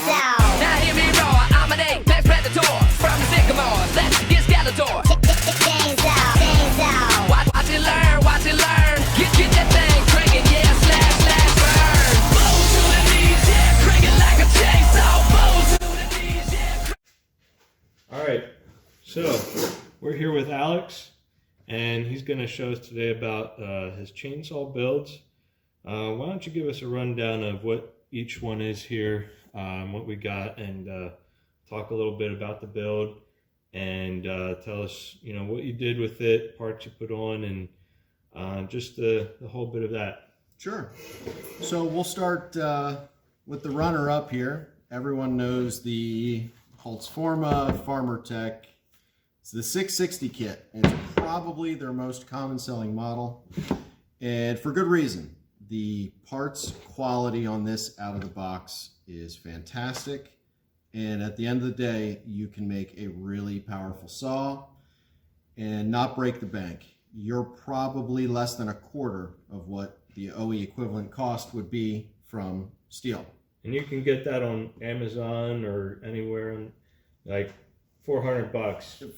out. Now hear me roar, I'm an apex predator from the sycamores. Let's get Skeletor. Chains out, chains out. Watch it learn. Get that thing cranking, yeah, slash, burn. Blow to the knees, yeah, crank it like a chainsaw. Blow to the knees, yeah. All right, so we're here with Alex, and he's going to show us today about his chainsaw builds. Why don't you give us a rundown of what each one is here, what we got, and talk a little bit about the build, and tell us, what you did with it, parts you put on, and just the whole bit of that. Sure. So we'll start with the runner-up here. Everyone knows the Holtzfforma Farmertech. It's the 660 kit. It's probably their most common selling model, and for good reason. The parts quality on this out of the box is fantastic, and at the end of the day, you can make a really powerful saw and not break the bank. You're probably less than a quarter of what the OE equivalent cost would be from steel. And you can get that on Amazon or anywhere, like $400.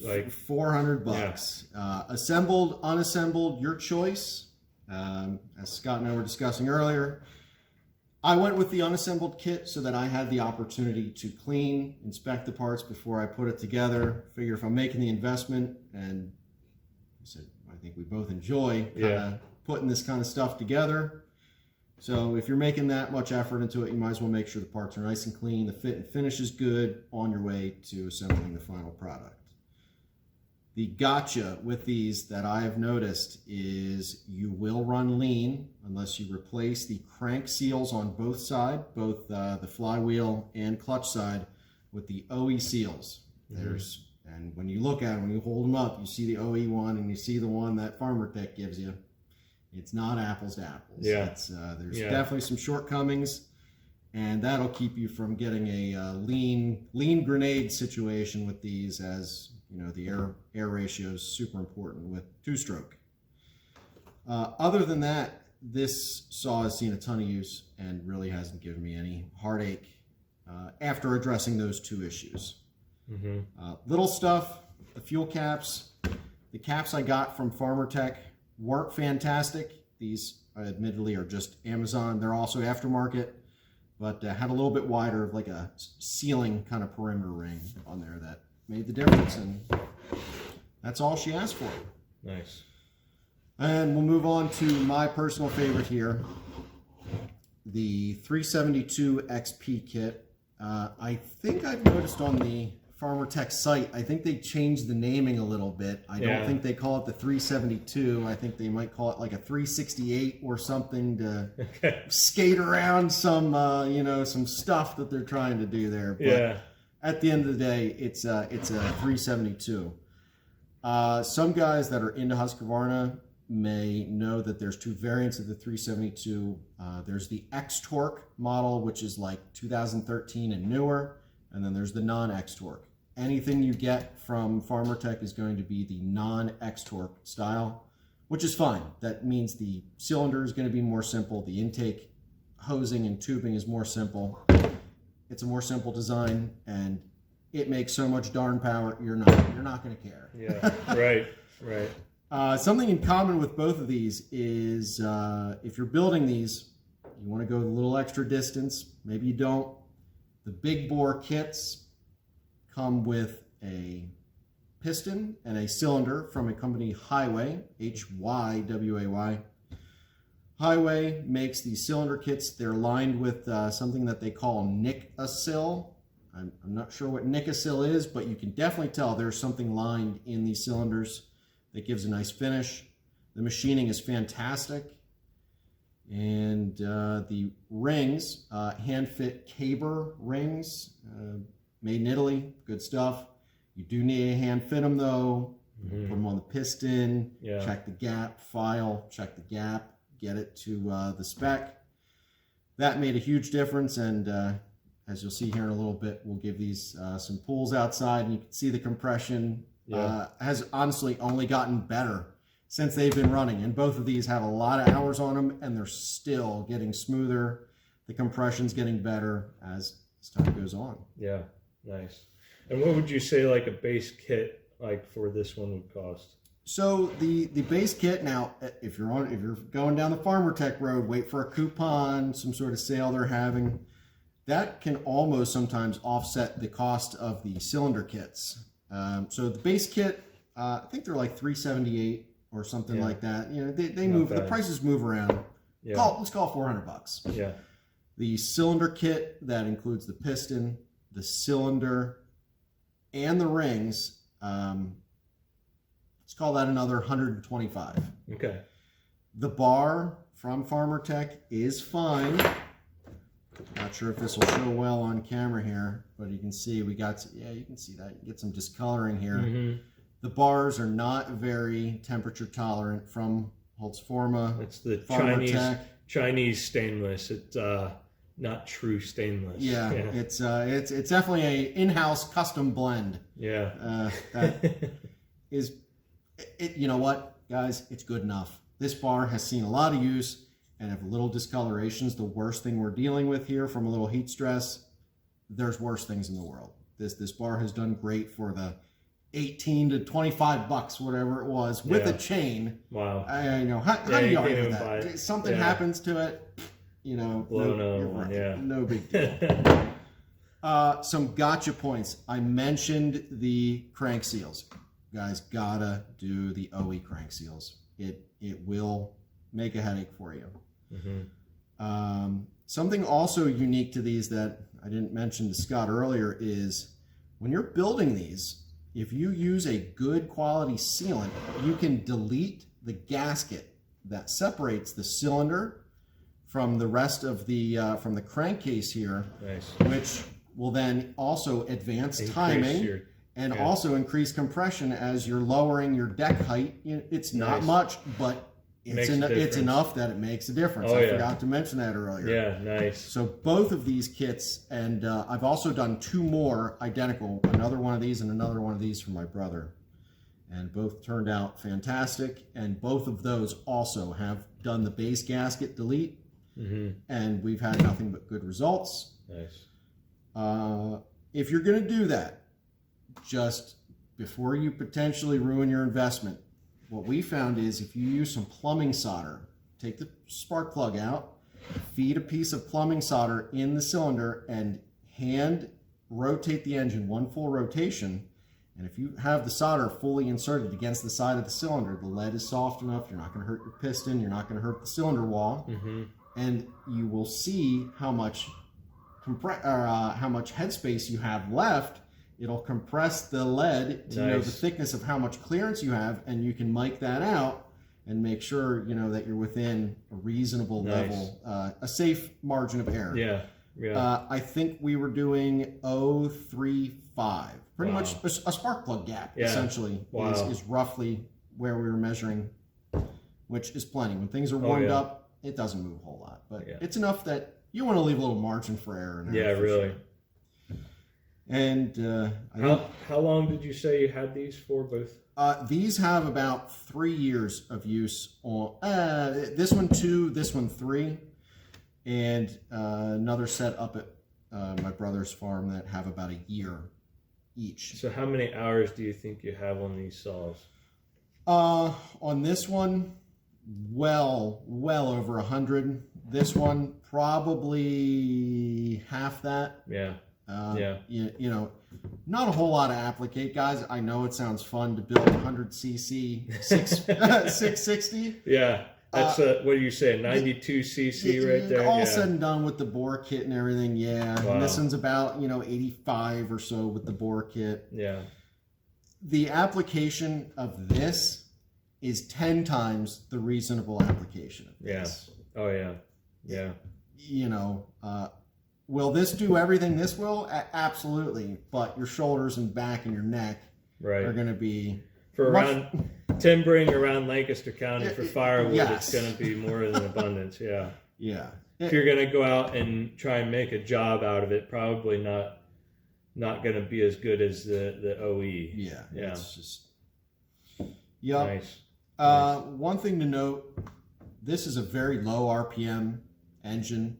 Like $400. Yeah. Assembled, unassembled, your choice. As Scott and I were discussing earlier, I went with the unassembled kit so that I had the opportunity to clean, inspect the parts before I put it together. Figure if I'm making the investment, and I think we both enjoy putting this kind of stuff together. So if you're making that much effort into it, you might as well make sure the parts are nice and clean, the fit and finish is good on your way to assembling the final product. The gotcha with these that I have noticed is you will run lean unless you replace the crank seals on both sides, both the flywheel and clutch side, with the OE seals. And when you look at them, when you hold them up, you see the OE one and you see the one that Farmertech gives you. It's not apples to apples. Yeah. There's definitely some shortcomings, and that'll keep you from getting a lean grenade situation with these, as the air ratio is super important with two-stroke. Other than that, this saw has seen a ton of use and really hasn't given me any heartache after addressing those two issues. Little stuff, the fuel caps. The caps I got from Farmertech weren't fantastic. These admittedly are just Amazon. They're also aftermarket, but had a little bit wider of like a sealing kind of perimeter ring on there that made the difference, and that's all she asked for. Nice. And we'll move on to my personal favorite here, the 372 XP kit. I think I've noticed on the Farmertech site, I think they changed the naming a little bit. I don't think they call it the 372. I think they might call it like a 368 or something to skate around some, some stuff that they're trying to do there. But at the end of the day, it's a 372. Some guys that are into Husqvarna may know that there's two variants of the 372. There's the X-Torque model, which is like 2013 and newer, and then there's the non-X-Torque. Anything you get from Farmertech is going to be the non-X-Torque style, which is fine. That means the cylinder is going to be more simple. The intake hosing and tubing is more simple. It's a more simple design, and it makes so much darn power, you're not going to care. Yeah, right. Something in common with both of these is if you're building these, you want to go a little extra distance. Maybe you don't. The big bore kits come with a piston and a cylinder from a company, Highway, H-Y-W-A-Y. Highway makes these cylinder kits. They're lined with something that they call Nick-A-Sil. I'm not sure what Nick-A-Sil is, but you can definitely tell there's something lined in these cylinders that gives a nice finish. The machining is fantastic. And the rings, hand-fit caber rings, made in Italy, good stuff. You do need to hand-fit them though. Put them on the piston, check the gap, file, check the gap, get it to the spec. That made a huge difference, and as you'll see here in a little bit, we'll give these some pulls outside, and you can see the compression has honestly only gotten better since they've been running, and both of these have a lot of hours on them, and they're still getting smoother. The compression's getting better. As as time goes on. Yeah, nice. And what would you say like a base kit like for this one would cost? So the base kit, now if you're going down the Farmer Tech road, wait for a coupon, some sort of sale they're having. That can almost sometimes offset the cost of the cylinder kits. So the base kit, I think they're like $378 or something like that. You know, they move. The prices move around. Yeah. Let's call it $400. Yeah. The cylinder kit, that includes the piston, the cylinder, and the rings. Let's call that another $125. Okay. The bar from Farmer Tech is fine. Not sure if this will show well on camera here, but you can see we got, you can see that. You get some discoloring here. Mm-hmm. The bars are not very temperature tolerant from Holzfforma. It's the Farmer Tech. Chinese stainless. It's not true stainless. Yeah. It's definitely a in-house custom blend. Yeah. That is, you know what, guys, it's good enough. This bar has seen a lot of use. And if little discoloration's the worst thing we're dealing with here from a little heat stress, there's worse things in the world. This bar has done great for the 18 to 25 bucks, whatever it was, with a chain. Wow. You know, how do you argue with that? It. Something happens to it, you know, blown over. Yeah. No big deal. Some gotcha points. I mentioned the crank seals. Guys, gotta do the OE crank seals. It will make a headache for you. Mm-hmm. Something also unique to these that I didn't mention to Scott earlier is when you're building these, if you use a good quality sealant, you can delete the gasket that separates the cylinder from the rest of the from the crankcase here, which will then also advance timing and also increase compression as you're lowering your deck height. It's not much, but it's enough that it makes a difference. I forgot to mention that earlier. Yeah, nice. So both of these kits, and I've also done two more identical, another one of these and another one of these for my brother. And both turned out fantastic. And both of those also have done the base gasket delete. Mm-hmm. And we've had nothing but good results. Nice. If you're going to do that, just before you potentially ruin your investment, what we found is if you use some plumbing solder, take the spark plug out, feed a piece of plumbing solder in the cylinder, and hand rotate the engine one full rotation. And if you have the solder fully inserted against the side of the cylinder, the lead is soft enough, you're not going to hurt your piston, you're not going to hurt the cylinder wall, and you will see how much headspace you have left. It'll compress the lead to know the thickness of how much clearance you have, and you can mic that out and make sure you know that you're within a reasonable level, a safe margin of error. Yeah. I think we were doing 0.35, pretty much a spark plug gap. Essentially is roughly where we were measuring, which is plenty. When things are warmed up, it doesn't move a whole lot, but it's enough that you want to leave a little margin for error. In there really. Sure. And how long did you say you had these for both? These have about 3 years of use on this one 2, this one 3, and another set up at my brother's farm that have about a year each. So how many hours do you think you have on these saws? On this one, well over 100. This one probably half that. You know, not a whole lot of applicate, guys. I know it sounds fun to build 100cc 660. Yeah, that's what do you say, 92cc right there? All said and done with the bore kit and everything, And this one's about 85 or so with the bore kit. Yeah. The application of this is 10 times the reasonable application of this. Oh yeah. You know. Will this do everything this will? Absolutely. But your shoulders and back and your neck are going to be... For around timbering around Lancaster County for firewood, it's going to be more than abundance, Yeah. If you're going to go out and try and make a job out of it, probably not going to be as good as the OE. Yeah. It's just... Nice. One thing to note, this is a very low RPM engine.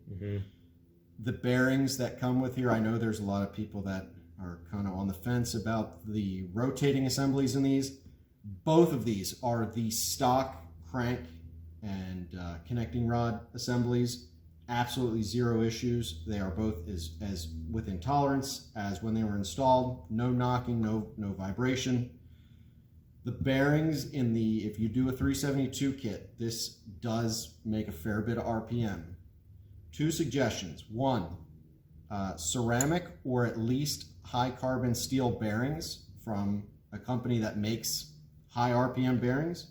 the bearings that come with here, I know there's a lot of people that are kind of on the fence about the rotating assemblies in these. Both of these are the stock crank and connecting rod assemblies. Absolutely zero issues. They are both as within tolerance as when they were installed. No knocking, no vibration. The bearings in the, if you do a 372 kit, this does make a fair bit of RPM. Two suggestions. One, ceramic or at least high carbon steel bearings from a company that makes high RPM bearings.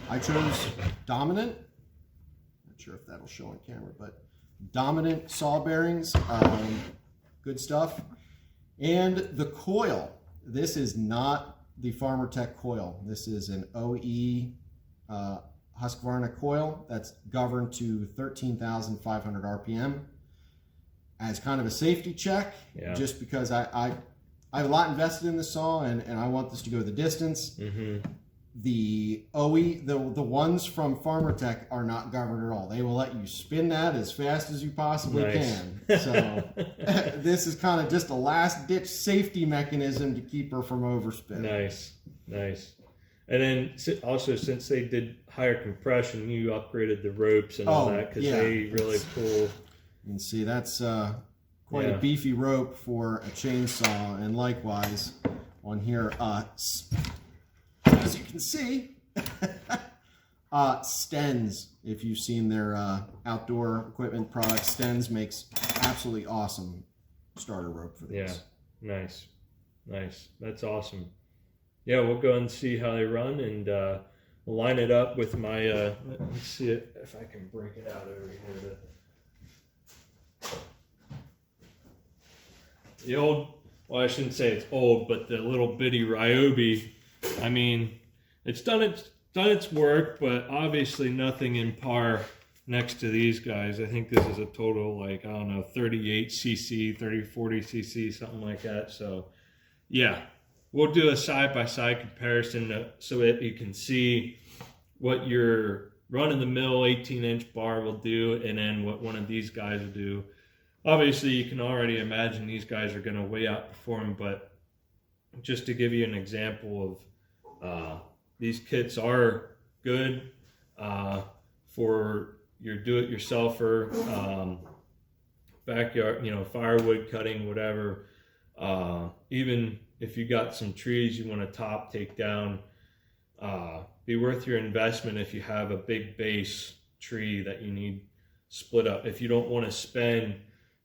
I chose Dominant. Not sure if that'll show on camera, but Dominant saw bearings, good stuff. And the coil, this is not the Farmertech coil. This is an OE Husqvarna coil that's governed to 13,500 RPM as kind of a safety check, just because I have a lot invested in this saw and I want this to go the distance. The OE, the ones from Farmertech are not governed at all. They will let you spin that as fast as you possibly can. So this is kind of just a last ditch safety mechanism to keep her from overspinning. Nice. And then also, since they did higher compression, you upgraded the ropes and all that, because they really pull. You can see that's quite a beefy rope for a chainsaw, and likewise on here, as you can see, Stens, if you've seen their outdoor equipment products, Stens makes absolutely awesome starter rope for these. Yeah, nice. That's awesome. Yeah, we'll go and see how they run, and we'll line it up with my, let's see if I can break it out over here. The old, well, I shouldn't say it's old, but the little bitty Ryobi, I mean, it's done its work, but obviously nothing in par next to these guys. I think this is a total, like, I don't know, 38 cc, 40 cc, something like that. So yeah, we'll do a side-by-side comparison so that you can see what your run-of-the-mill 18-inch bar will do, and then what one of these guys will do. Obviously, you can already imagine these guys are going to way outperform, but just to give you an example of these kits are good for your do-it-yourselfer, backyard, firewood cutting, whatever. Even if you got some trees you want to take down, be worth your investment if you have a big base tree that you need split up. If you don't want to spend,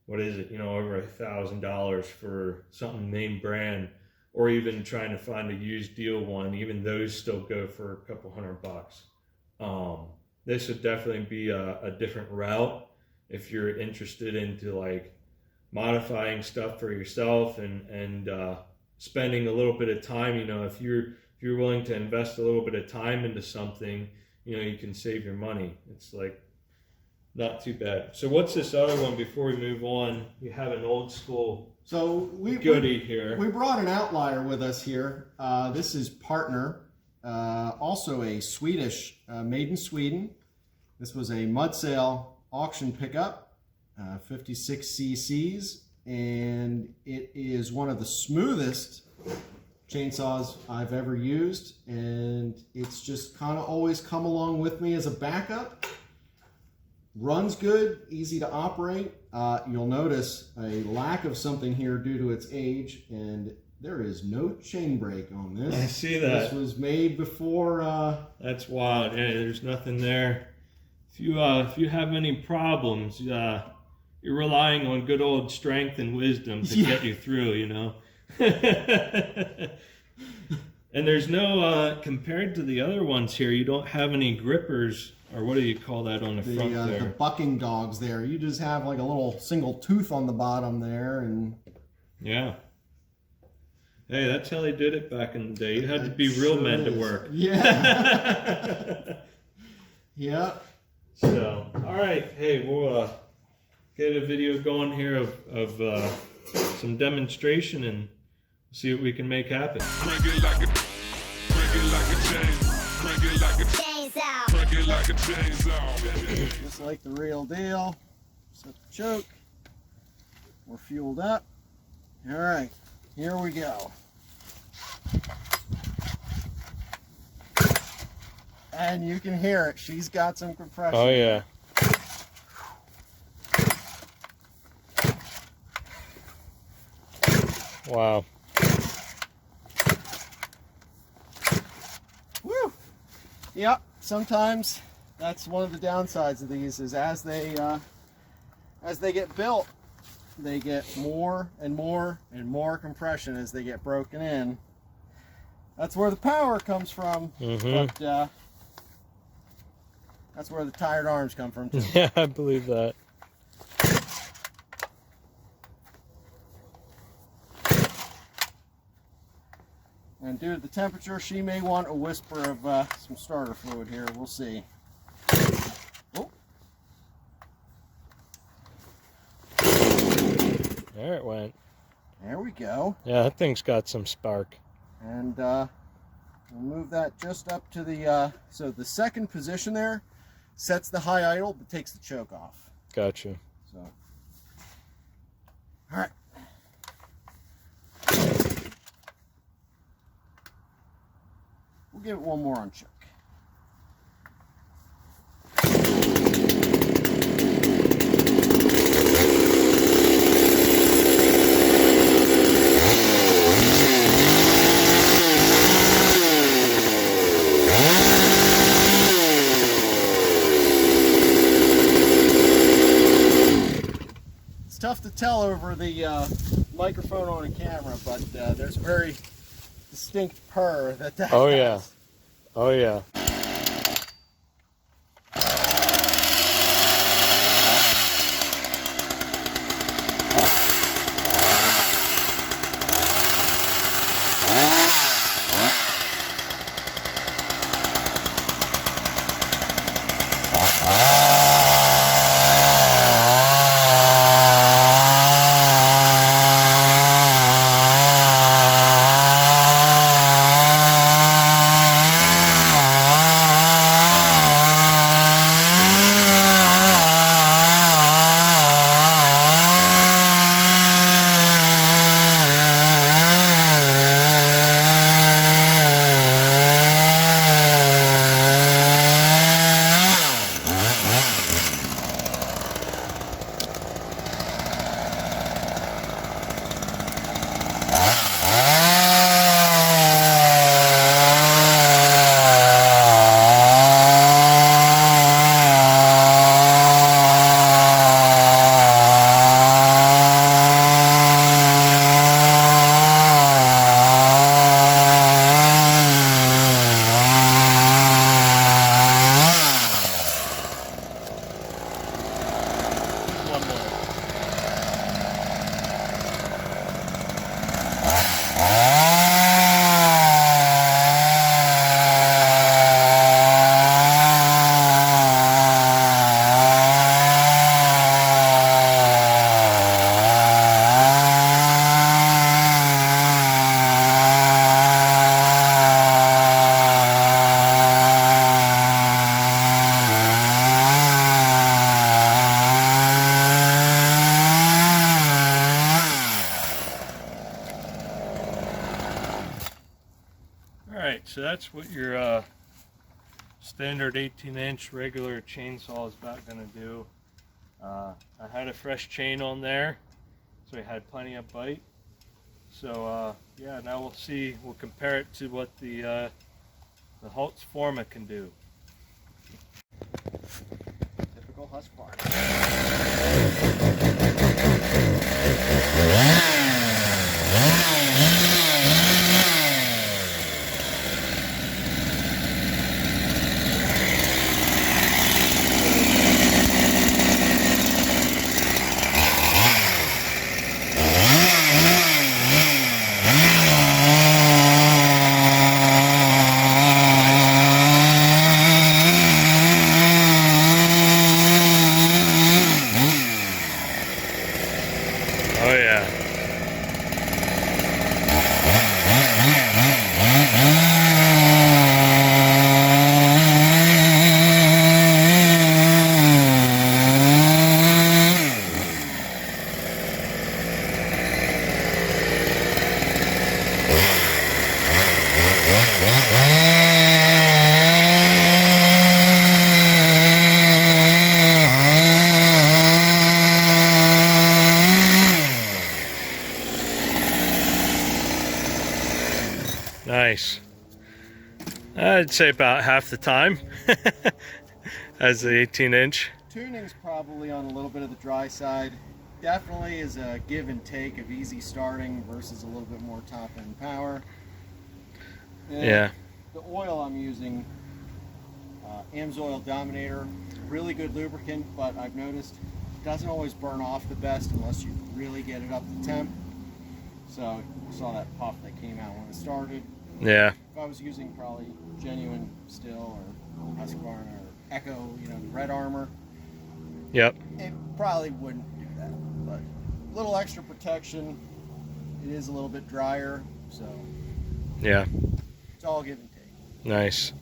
over $1,000 for something name brand, or even trying to find a used deal one, even those still go for a couple $100. This would definitely be a different route if you're interested into like modifying stuff for yourself and spending a little bit of time. If you're willing to invest a little bit of time into something, you can save your money. It's like not too bad. So what's this other one before we move on? You have an old school goodie here. We brought an outlier with us here. This is Partner, also a Swedish, made in Sweden. This was a mud sail auction pickup, 56 cc's, and it is one of the smoothest chainsaws I've ever used, and it's just kind of always come along with me as a backup. Runs good, easy to operate. You'll notice a lack of something here due to its age, and there is no chain brake on this. I see that. This was made before. That's wild. Yeah, there's nothing there. If you have any problems, you're relying on good old strength and wisdom to get you through. And there's no compared to the other ones here, you don't have any grippers. Or what do you call that on the front there? The bucking dogs there. You just have like a little single tooth on the bottom there. And yeah. Hey, that's how they did it back in the day. You had to be real men to work. Yeah. Yeah. So, all right. Hey, we'll get a video going here of some demonstration and see what we can make happen. Just like the real deal. Set the choke. We're fueled up. All right, here we go. And you can hear it. She's got some compression. Oh yeah. Wow. Woo! Yep. Sometimes that's one of the downsides of these is as they get built, they get more and more and more compression as they get broken in. That's where the power comes from, but that's where the tired arms come from too. Yeah, I believe that. And due to the temperature, she may want a whisper of some starter fluid here. We'll see. Oh. There it went. There we go. Yeah, that thing's got some spark. And we'll move that just up to the, so the second position there sets the high idle, but takes the choke off. Gotcha. So, all right. We'll give it one more on choke. It's tough to tell over the microphone on a camera, but there's a very distinct purr that Oh has. yeah. Oh yeah. Alright, so that's what your standard 18-inch regular chainsaw is about going to do. I had a fresh chain on there, so it had plenty of bite. So yeah, now we'll compare it to what the Holtzfforma can do. Typical Holtzfforma. Oh yeah. Nice. I'd say about half the time as the 18-inch. Tuning's probably on a little bit of the dry side. Definitely is a give and take of easy starting versus a little bit more top end power. And Yeah. the oil I'm using, Amsoil Dominator, really good lubricant, but I've noticed it doesn't always burn off the best unless you really get it up to temp. So you saw that puff that came out when it started. Yeah. If I was using probably genuine Still or Husqvarna or Echo, you know, the Red Armor, Yep. it probably wouldn't do that. But a little extra protection. It is a little bit drier, so Yeah. it's all give and take. Nice.